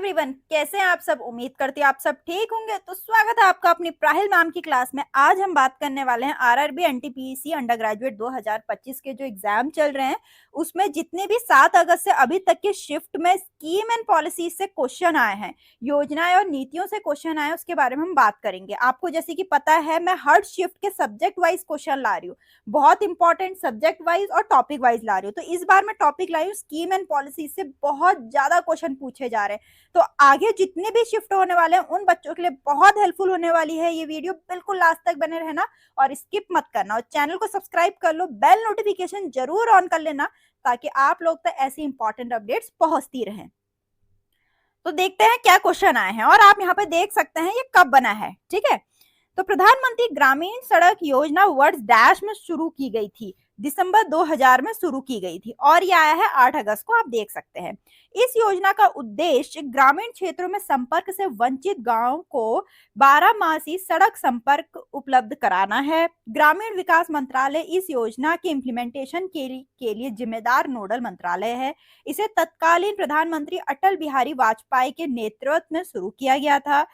Everyone, कैसे हैं आप सब। उम्मीद करती हूँ आप सब ठीक होंगे। तो स्वागत है आपका अपनी प्राहिल मैम की क्लास में। आज हम बात करने वाले हैं आरआरबी एनटीपीसी अंडर ग्रेजुएट 2025 के जो एग्जाम चल रहे हैं उसमें जितने भी 7 अगस्त से अभी तक के शिफ्ट में स्कीम एंड पॉलिसी से क्वेश्चन आए हैं, योजनाएं और नीतियों से क्वेश्चन आए हैं, उसके बारे में हम बात करेंगे। आपको जैसे कि पता है मैं हर शिफ्ट के सब्जेक्ट वाइज क्वेश्चन ला रही हूँ, बहुत इंपॉर्टेंट सब्जेक्ट वाइज और टॉपिक वाइज ला रही हूँ। तो इस बार मैं टॉपिक लाई हूँ स्कीम एंड पॉलिसी से बहुत ज्यादा क्वेश्चन पूछे जा रहे हैं। तो आगे जितने भी शिफ्ट होने वाले हैं उन बच्चों के लिए बहुत हेल्पफुल होने वाली है ये वीडियो। बिल्कुल लास्ट तक बने रहना और स्किप मत करना और चैनल को सब्सक्राइब कर लो, बेल नोटिफिकेशन जरूर ऑन कर लेना ताकि आप लोग तक ऐसी इंपॉर्टेंट अपडेट्स पहुंचती रहें। तो देखते हैं क्या क्वेश्चन आए हैं और आप यहाँ पे देख सकते हैं ये कब बना है। ठीक है, तो प्रधानमंत्री ग्रामीण सड़क योजना वर्ष डैश में शुरू की गई थी, दिसंबर 2000 में शुरू की गई थी और ये आया है 8 अगस्त को। आप देख सकते हैं इस योजना का उद्देश्य ग्रामीण क्षेत्रों में संपर्क से वंचित गांवों को 12 मासी सड़क संपर्क उपलब्ध कराना है। ग्रामीण विकास मंत्रालय इस योजना के इम्प्लीमेंटेशन के लिए जिम्मेदार नोडल मंत्रालय है। इसे तत्कालीन प्रधानमंत्री अटल बिहारी वाजपेयी के नेतृत्व में शुरू किया गया था।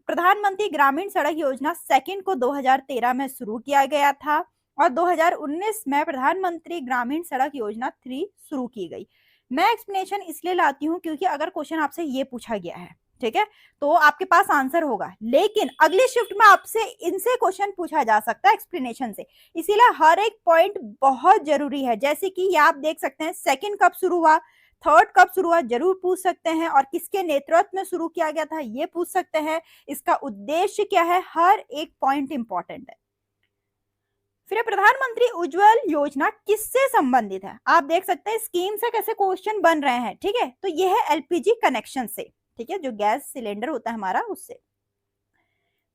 प्रधानमंत्री ग्रामीण सड़क योजना सेकंड को 2013 में शुरू किया गया था और 2019 में प्रधानमंत्री ग्रामीण सड़क योजना 3 शुरू की गई। मैं एक्सप्लेनेशन इसलिए लाती हूँ क्योंकि अगर क्वेश्चन आपसे ये पूछा गया है, ठीक है, तो आपके पास आंसर होगा, लेकिन अगली शिफ्ट में आपसे इनसे क्वेश्चन पूछा जा सकता है एक्सप्लेनेशन से, इसीलिए हर एक पॉइंट बहुत जरूरी है। जैसे कि ये आप देख सकते हैं सेकंड कब शुरू हुआ, थर्ड कब शुरू हुआ जरूर पूछ सकते हैं, और किसके नेतृत्व में शुरू किया गया था ये पूछ सकते हैं, इसका उद्देश्य क्या है, हर एक पॉइंट इंपॉर्टेंट है। फिर प्रधानमंत्री उज्जवल योजना किससे संबंधित है, आप देख सकते हैं स्कीम से कैसे क्वेश्चन बन रहे हैं। ठीक है, तो यह है एलपीजी कनेक्शन से, ठीक है, जो गैस सिलेंडर होता है हमारा उससे।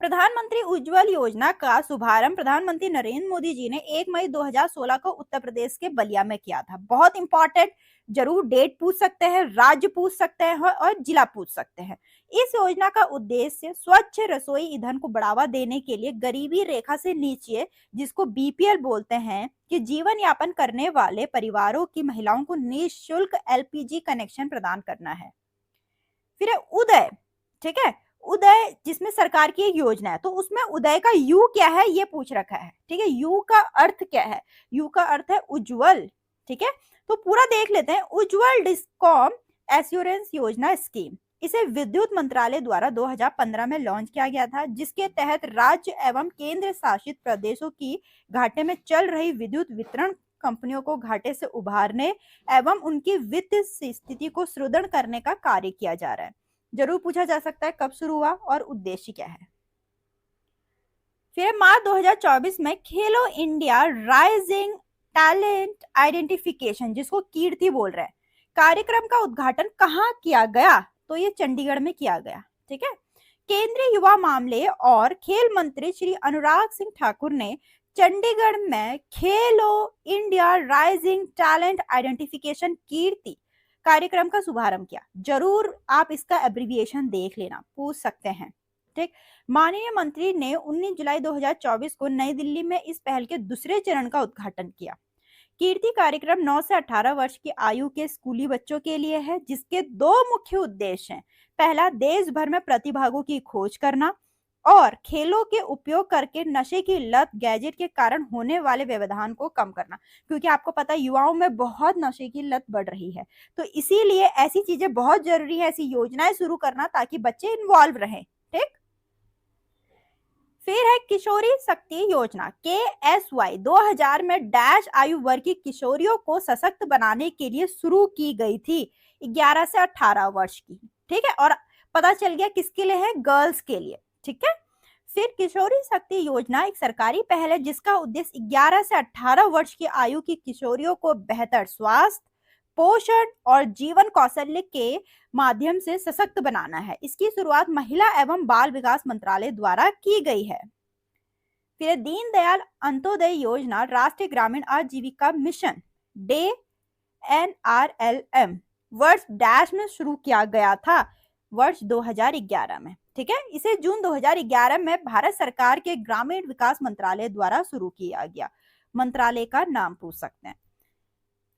प्रधानमंत्री उज्जवल योजना का शुभारंभ प्रधानमंत्री नरेंद्र मोदी जी ने 1 मई 2016 को उत्तर प्रदेश के बलिया में किया था। बहुत इंपॉर्टेंट, जरूर डेट पूछ सकते हैं, राज्य पूछ सकते हैं और जिला पूछ सकते हैं। इस योजना का उद्देश्य स्वच्छ रसोई ईंधन को बढ़ावा देने के लिए गरीबी रेखा से नीचे, जिसको बीपीएल बोलते हैं, कि जीवन यापन करने वाले परिवारों की महिलाओं को निःशुल्क एलपीजी कनेक्शन प्रदान करना है। फिर उदय, ठीक है, उदय जिसमें सरकार की एक योजना है, तो उसमें उदय का यू क्या है ये पूछ रखा है। ठीक है, यू का अर्थ क्या है, यू का अर्थ है उज्जवल। ठीक है, तो पूरा देख लेते हैं। उज्जवल डिस्कॉम एश्योरेंस योजना स्कीम, इसे विद्युत मंत्रालय द्वारा 2015 में लॉन्च किया गया था, जिसके तहत राज्य एवं केंद्र शासित प्रदेशों की घाटे में चल रही विद्युत वितरण कंपनियों को घाटे से उभारने एवं उनकी वित्तीय स्थिति को सुदृढ़ करने का कार्य किया जा रहा है। जरूर पूछा जा सकता है कब शुरू हुआ और उद्देश्य क्या है। फिर मार्च 2024 में खेलो इंडिया राइजिंग टैलेंट आइडेंटिफिकेशन, जिसको कीर्ति बोल रहे हैं, कार्यक्रम का उद्घाटन कहाँ किया गया, तो ये चंडीगढ़ में किया गया। ठीक है, केंद्रीय युवा मामले और खेल मंत्री श्री अनुराग सिंह ठाकुर ने चंडीगढ़ में खेलो इंडिया राइजिंग टैलेंट आइडेंटिफिकेशन कीर्ति कार्यक्रम का शुभारंभ किया। जरूर आप इसका एब्रिविएशन देख लेना, पूछ सकते हैं। ठीक, माननीय मंत्री ने 19 जुलाई 2024 को नई दिल्ली में इस पहल के दूसरे चरण का उद्घाटन किया। कीर्ति कार्यक्रम 9 से 18 वर्ष की आयु के स्कूली बच्चों के लिए है, जिसके 2 मुख्य उद्देश्य हैं। पहला, देश भर में प्रतिभागों की खोज करना और खेलों के उपयोग करके नशे की लत, गैजेट के कारण होने वाले व्यवधान को कम करना, क्योंकि आपको पता है युवाओं में बहुत नशे की लत बढ़ रही है, तो इसीलिए ऐसी चीजें बहुत जरूरी है, ऐसी योजनाएं शुरू करना ताकि बच्चे इन्वॉल्व रहें। ठीक, फिर है किशोरी शक्ति योजना KSY 2000 में डैश आयु वर्ग की किशोरियों को सशक्त बनाने के लिए शुरू की गई थी, 11 से 18 वर्ष की। ठीक है, और पता चल गया किसके लिए है, गर्ल्स के लिए। ठीक है, फिर किशोरी शक्ति योजना एक सरकारी पहल है जिसका उद्देश्य 11 से 18 वर्ष की आयु की किशोरियों को बेहतर स्वास्थ्य, पोषण और जीवन कौशल्य के माध्यम से सशक्त बनाना है। इसकी शुरुआत महिला एवं बाल विकास मंत्रालय द्वारा की गई है। फिर दीनदयाल अंत्योदय योजना राष्ट्रीय ग्रामीण आजीविका मिशन DNRLM वर्ष डैश में शुरू किया गया था, वर्ष 2011 में। ठीक है, इसे जून 2011 में भारत सरकार के ग्रामीण विकास मंत्रालय द्वारा शुरू किया गया। मंत्रालय का नाम पूछ सकते हैं।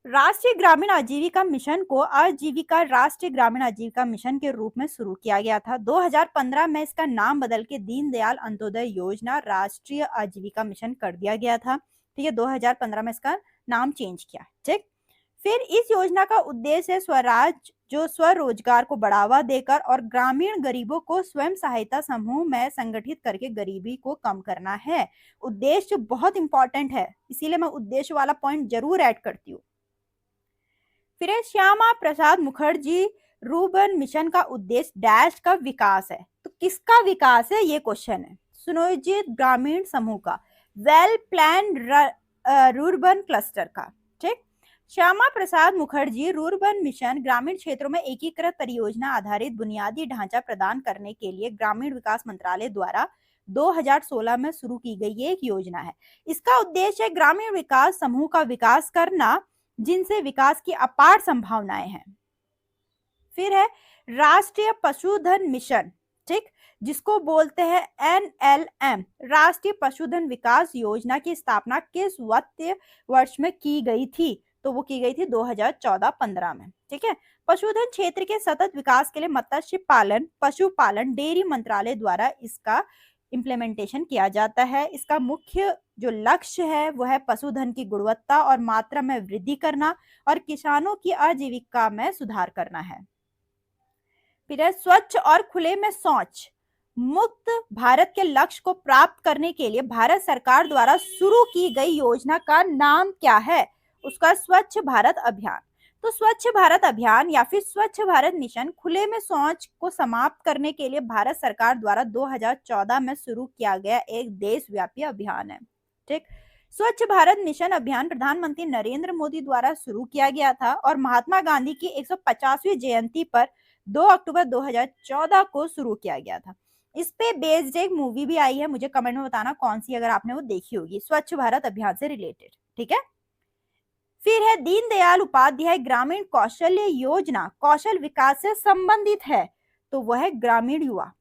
राष्ट्रीय ग्रामीण आजीविका मिशन को आजीविका राष्ट्रीय ग्रामीण आजीविका मिशन के रूप में शुरू किया गया था। 2015 में इसका नाम बदल के दीनदयाल अंत्योदय योजना राष्ट्रीय आजीविका मिशन कर दिया गया था। ठीक है, 2015 में इसका नाम चेंज किया। ठीक, फिर इस योजना का उद्देश्य स्वराज जो स्वरोजगार को बढ़ावा देकर और ग्रामीण गरीबों को स्वयं सहायता समूह में संगठित करके गरीबी को कम करना है। उद्देश्य बहुत इंपॉर्टेंट है, इसीलिए मैं उद्देश्य वाला पॉइंट जरूर ऐड करती हूँ। फिर श्यामा प्रसाद मुखर्जी रूर्बन मिशन का उद्देश्य डैश का विकास है। तो किसका विकास है, ये क्वेश्चन है। सुनियोजित ग्रामीण समूह का, वेल प्लान रूर्बन क्लस्टर का। ठीक, श्यामा प्रसाद मुखर्जी रूर्बन मिशन ग्रामीण क्षेत्रों में एकीकृत परियोजना आधारित बुनियादी ढांचा प्रदान करने के लिए ग्रामीण विकास मंत्रालय द्वारा 2016 में शुरू की गई एक योजना है। इसका उद्देश्य है ग्रामीण विकास समूह का विकास करना जिनसे विकास की अपार संभावनाएं हैं। फिर है राष्ट्रीय पशुधन मिशन, ठीक, जिसको बोलते हैं NLM। राष्ट्रीय पशुधन विकास योजना की स्थापना किस वित्तीय वर्ष में की गई थी? तो वो की गई थी 2014-15 में। ठीक है, पशुधन क्षेत्र के सतत विकास के लिए मत्स्य पालन, पशुपालन, डेयरी मंत्रालय द्वारा इसका इम्प्लीमेंटेशन किया जाता है। इसका मुख्य जो लक्ष्य है वो है पशुधन की गुणवत्ता और मात्रा में वृद्धि करना और किसानों की आजीविका में सुधार करना है। फिर है स्वच्छ और खुले में शौच मुक्त भारत के लक्ष्य को प्राप्त करने के लिए भारत सरकार द्वारा शुरू की गई योजना का नाम क्या है? उसका स्वच्छ भारत अभियान। तो स्वच्छ भारत अभियान या फिर स्वच्छ भारत मिशन खुले में शौच को समाप्त करने के लिए भारत सरकार द्वारा 2014 में शुरू किया गया एक देशव्यापी अभियान है। ठीक, स्वच्छ भारत मिशन अभियान प्रधानमंत्री नरेंद्र मोदी द्वारा शुरू किया गया था और महात्मा गांधी की 150वीं जयंती पर 2 अक्टूबर 2014 को शुरू किया गया था। इस पे बेस्ड एक मूवी भी आई है, मुझे कमेंट में बताना कौन सी, अगर आपने वो देखी होगी, स्वच्छ भारत अभियान से रिलेटेड। ठीक है, फिर है दीनदयाल उपाध्याय ग्रामीण कौशल्य योजना कौशल विकास से संबंधित है, तो वह है ग्रामीण युवा।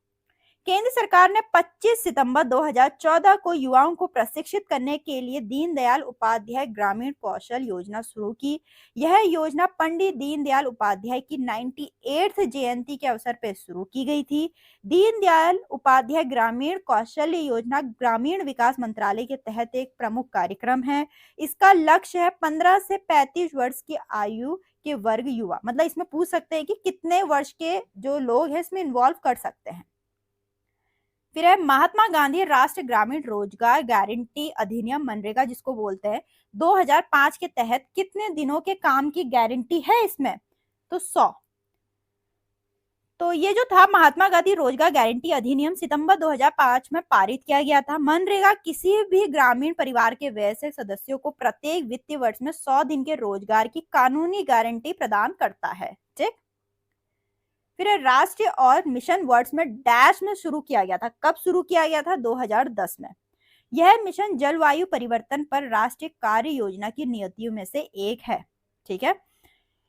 केंद्र सरकार ने 25 सितंबर 2014 को युवाओं को प्रशिक्षित करने के लिए दीनदयाल उपाध्याय ग्रामीण कौशल योजना शुरू की। यह योजना पंडित दीनदयाल उपाध्याय की 98वीं जयंती के अवसर पर शुरू की गई थी। दीनदयाल उपाध्याय ग्रामीण कौशल्य योजना ग्रामीण विकास मंत्रालय के तहत एक प्रमुख कार्यक्रम है। इसका लक्ष्य है 15 से 35 वर्ष की आयु के वर्ग युवा, मतलब इसमें पूछ सकते हैं कि कितने वर्ष के जो लोग हैं इसमें इन्वॉल्व कर सकते हैं। फिर है महात्मा गांधी राष्ट्रीय ग्रामीण रोजगार गारंटी अधिनियम मनरेगा जिसको बोलते हैं, 2005 के तहत कितने दिनों के काम की गारंटी है इसमें? तो 100। तो ये जो था महात्मा गांधी रोजगार गारंटी अधिनियम सितंबर 2005 में पारित किया गया था। मनरेगा किसी भी ग्रामीण परिवार के वयस्क सदस्यों को प्रत्येक वित्तीय वर्ष में 100 दिन के रोजगार की कानूनी गारंटी प्रदान करता है। ठीक, फिर राष्ट्रीय और मिशन वर्ड्स में डैश में शुरू किया गया था। कब शुरू किया गया था? 2010 में। यह मिशन जलवायु परिवर्तन पर राष्ट्रीय कार्य योजना की नीतियों में से एक है। ठीक है,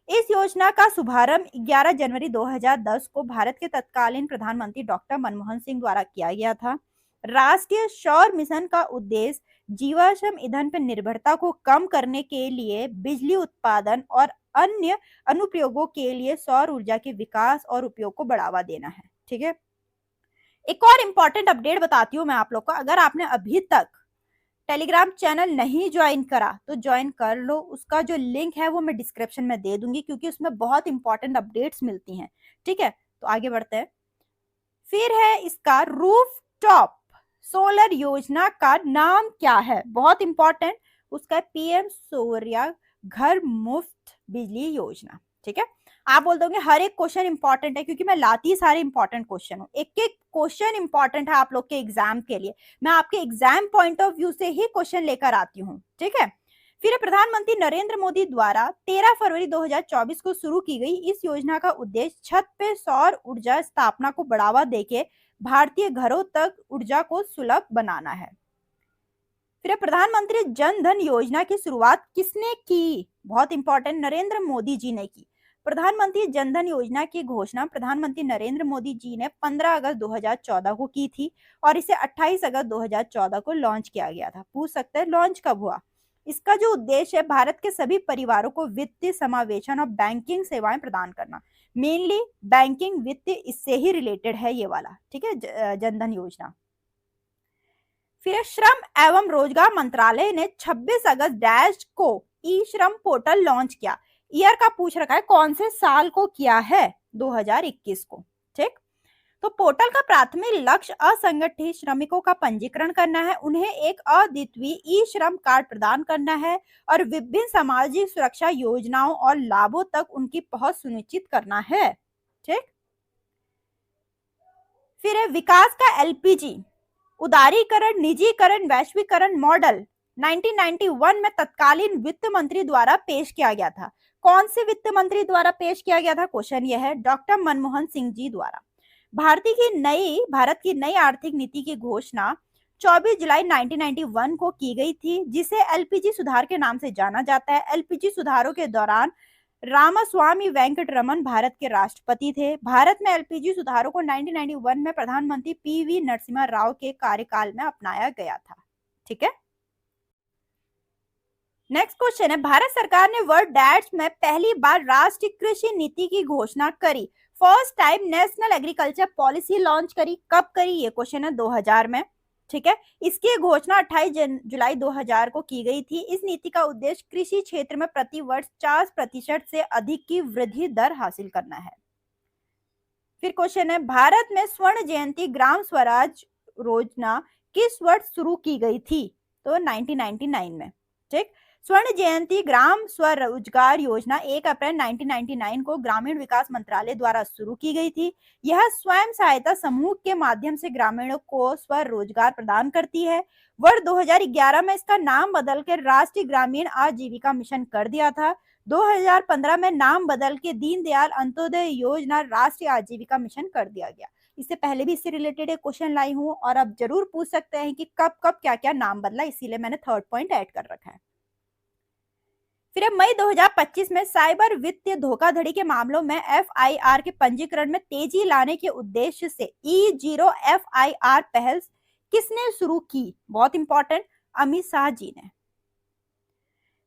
इस योजना का शुभारंभ 11 जनवरी 2010 को भारत के तत्कालीन प्रधानमंत्री डॉक्टर मनमोहन सिंह द्वारा किया गया था। राष्ट्रीय सौर मिशन का उद्देश्य जीवाश्म ईंधन पर निर्भरता को कम करने के लिए बिजली उत्पादन और अन्य अनुप्रयोगों के लिए सौर ऊर्जा के विकास और उपयोग को बढ़ावा देना है। ठीक है, एक और इंपॉर्टेंट अपडेट बताती हूँ मैं आप लोग को। अगर आपने अभी तक टेलीग्राम चैनल नहीं ज्वाइन करा तो ज्वाइन कर लो। उसका जो लिंक है वो मैं डिस्क्रिप्शन में दे दूंगी, क्योंकि उसमें बहुत इंपॉर्टेंट अपडेट्स मिलती हैं। ठीक है, तो आगे बढ़ते हैं। फिर है इसका रूफ टॉप सोलर योजना का नाम क्या है? बहुत इंपॉर्टेंट, उसका PM सूर्या घर मुफ्त बिजली योजना। ठीक है, आप बोल दोगे हर एक क्वेश्चन इंपॉर्टेंट है, क्योंकि मैं लाती सारे इंपॉर्टेंट क्वेश्चन हूँ। एक एक क्वेश्चन इंपॉर्टेंट है आप लोग के एग्जाम के लिए। मैं आपके एग्जाम पॉइंट ऑफ व्यू से ही क्वेश्चन लेकर आती हूँ। ठीक है, फिर प्रधानमंत्री नरेंद्र मोदी द्वारा 13 फरवरी 2024 को शुरू की गई इस योजना का उद्देश्य छत पे सौर ऊर्जा स्थापना को बढ़ावा देके भारतीय घरों तक ऊर्जा को सुलभ बनाना है। फिर प्रधानमंत्री जन धन योजना की शुरुआत किसने की? बहुत इंपॉर्टेंट, नरेंद्र मोदी जी ने की। प्रधानमंत्री जन धन योजना की घोषणा प्रधानमंत्री नरेंद्र मोदी जी ने 15 अगस्त 2014 को की थी और इसे 28 अगस्त 2014 को लॉन्च किया गया था। पूछ सकते हैं लॉन्च कब हुआ? इसका जो उद्देश्य है भारत के सभी परिवारों को वित्तीय समावेशन और बैंकिंग सेवाएं प्रदान करना। मेनली बैंकिंग वित्त इससे ही रिलेटेड है ये वाला, ठीक है, जनधन योजना। फिर श्रम एवं रोजगार मंत्रालय ने 26 अगस्त डैश को ई श्रम पोर्टल लॉन्च किया। ईयर का पूछ रखा है, कौन से साल को किया है, 2021 को, ठीक। तो पोर्टल का प्राथमिक लक्ष्य असंगठित श्रमिकों का पंजीकरण करना है, उन्हें एक अद्वितीय ई श्रम कार्ड प्रदान करना है और विभिन्न सामाजिक सुरक्षा योजनाओं और लाभों तक उनकी पहुंच सुनिश्चित करना है, ठीक। फिर है विकास का एलपीजी उदारीकरण निजीकरण वैश्वीकरण मॉडल 1991 में तत्कालीन वित्त मंत्री द्वारा पेश किया गया था। कौन से वित्त मंत्री द्वारा पेश किया गया था, क्वेश्चन यह है, डॉक्टर मनमोहन सिंह जी द्वारा। भारत की नई आर्थिक नीति की घोषणा 24 जुलाई 1991 को की गई थी, जिसे एलपीजी सुधार के नाम से जाना जाता है। एलपीजी सुधारों के दौरान रामास्वामी वेंकटरमन भारत के राष्ट्रपति थे। भारत में एलपीजी सुधारों को 1991 में प्रधानमंत्री पीवी नरसिम्हा राव के कार्यकाल में अपनाया गया था, ठीक है। नेक्स्ट क्वेश्चन है, भारत सरकार ने वर्ल्ड डैश में पहली बार राष्ट्रीय कृषि नीति की घोषणा करी। First time national agriculture policy launch करी, कब करी, ये क्वेश्चन है 2000 में, ठीक है। इसकी घोषणा 28 जुलाई 2000 को की गई थी। इस नीति का उद्देश्य कृषि क्षेत्र में प्रति वर्ष 40% से अधिक की वृद्धि दर हासिल करना है। फिर क्वेश्चन है, भारत में स्वर्ण जयंती ग्राम स्वराज योजना किस वर्ष शुरू की गई थी, तो 1999 में, ठीक। स्वर्ण जयंती ग्राम स्वरोजगार योजना 1 अप्रैल 1999 को ग्रामीण विकास मंत्रालय द्वारा शुरू की गई थी। यह स्वयं सहायता समूह के माध्यम से ग्रामीणों को स्वरोजगार प्रदान करती है। वर्ष 2011 में इसका नाम बदलकर राष्ट्रीय ग्रामीण आजीविका मिशन कर दिया था। 2015 में नाम बदल के दीनदयाल अंत्योदय योजना राष्ट्रीय आजीविका मिशन कर दिया गया। इससे पहले भी इससे रिलेटेड एक क्वेश्चन लाई हूं और अब जरूर पूछ सकते हैं कि कब कब क्या क्या नाम बदला, इसीलिए मैंने थर्ड पॉइंट ऐड कर रखा है। फिर मई 2025 में साइबर वित्तीय धोखाधड़ी के मामलों में एफआईआर के पंजीकरण में तेजी लाने के उद्देश्य से E0 एफआईआर पहल किसने शुरू की, बहुत इंपॉर्टेंट, अमित शाह जी ने।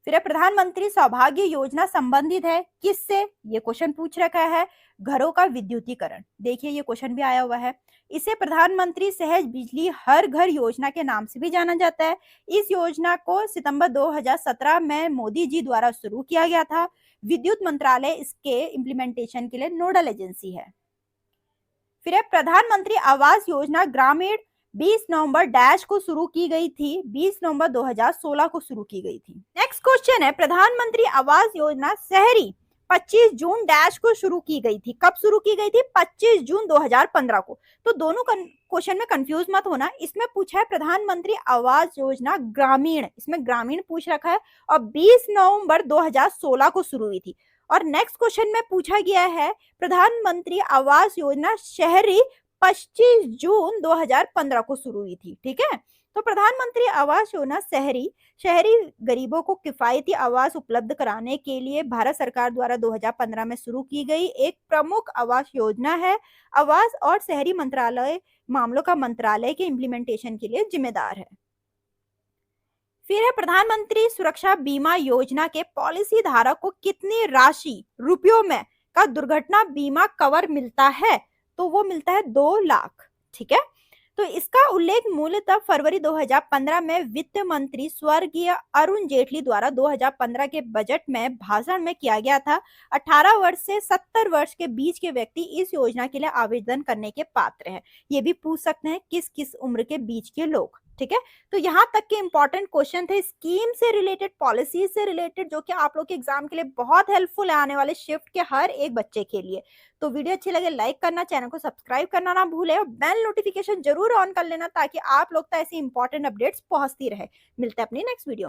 फिर प्रधानमंत्री सौभाग्य योजना संबंधित है किससे, ये क्वेश्चन पूछ रखा है, घरों का विद्युतीकरण। देखिए ये क्वेश्चन भी आया हुआ है। इसे प्रधानमंत्री सहज बिजली हर घर योजना के नाम से भी जाना जाता है। इस योजना को सितंबर 2017 में मोदी जी द्वारा शुरू किया गया था। विद्युत मंत्रालय इसके इम्प्लीमेंटेशन के लिए नोडल एजेंसी है। फिर प्रधानमंत्री आवास योजना ग्रामीण 20 नवंबर डैश को शुरू की गई थी, 20 नवंबर 2016 को शुरू की गई थी। नेक्स्ट क्वेश्चन है, प्रधानमंत्री आवास योजना शहरी 25 जून डैश को शुरू की गई थी। कब शुरू की गई थी, 25 जून 2015 को। तो दोनों क्वेश्चन में कंफ्यूज मत होना। इसमें पूछा है प्रधानमंत्री आवास योजना ग्रामीण, इसमें ग्रामीण पूछ रखा है, और 20 नवंबर 2016 को शुरू हुई थी। और नेक्स्ट क्वेश्चन में पूछा गया है प्रधानमंत्री आवास योजना शहरी 25 जून 2015 को शुरू हुई थी, ठीक है। तो प्रधानमंत्री आवास योजना शहरी गरीबों को किफायती आवास उपलब्ध कराने के लिए भारत सरकार द्वारा 2015 में शुरू की गई एक प्रमुख आवास योजना है। आवास और शहरी मंत्रालय मामलों का मंत्रालय के इम्प्लीमेंटेशन के लिए जिम्मेदार है। फिर है प्रधानमंत्री सुरक्षा बीमा योजना के पॉलिसी धारक को कितनी राशि रुपयों में का दुर्घटना बीमा कवर मिलता है, तो वो मिलता है 2 लाख, ठीक है। तो इसका उल्लेख मूलतः फरवरी 2015 में वित्त मंत्री स्वर्गीय अरुण जेटली द्वारा 2015 के बजट में भाषण में किया गया था। 18 वर्ष से 70 वर्ष के बीच के व्यक्ति इस योजना के लिए आवेदन करने के पात्र हैं। ये भी पूछ सकते हैं किस किस उम्र के बीच के लोग, ठीक है। तो यहाँ तक के इंपॉर्टेंट क्वेश्चन थे स्कीम से रिलेटेड, पॉलिसी से रिलेटेड, जो कि आप लोग के एग्जाम के लिए बहुत हेल्पफुल है आने वाले शिफ्ट के हर एक बच्चे के लिए। तो वीडियो अच्छी लगे लाइक करना, चैनल को सब्सक्राइब करना ना भूले और बेल नोटिफिकेशन जरूर ऑन कर लेना ताकि आप लोग तक ऐसी इंपॉर्टेंट अपडेट्स पहुंचती रहे। मिलते हैं अपनी नेक्स्ट वीडियो।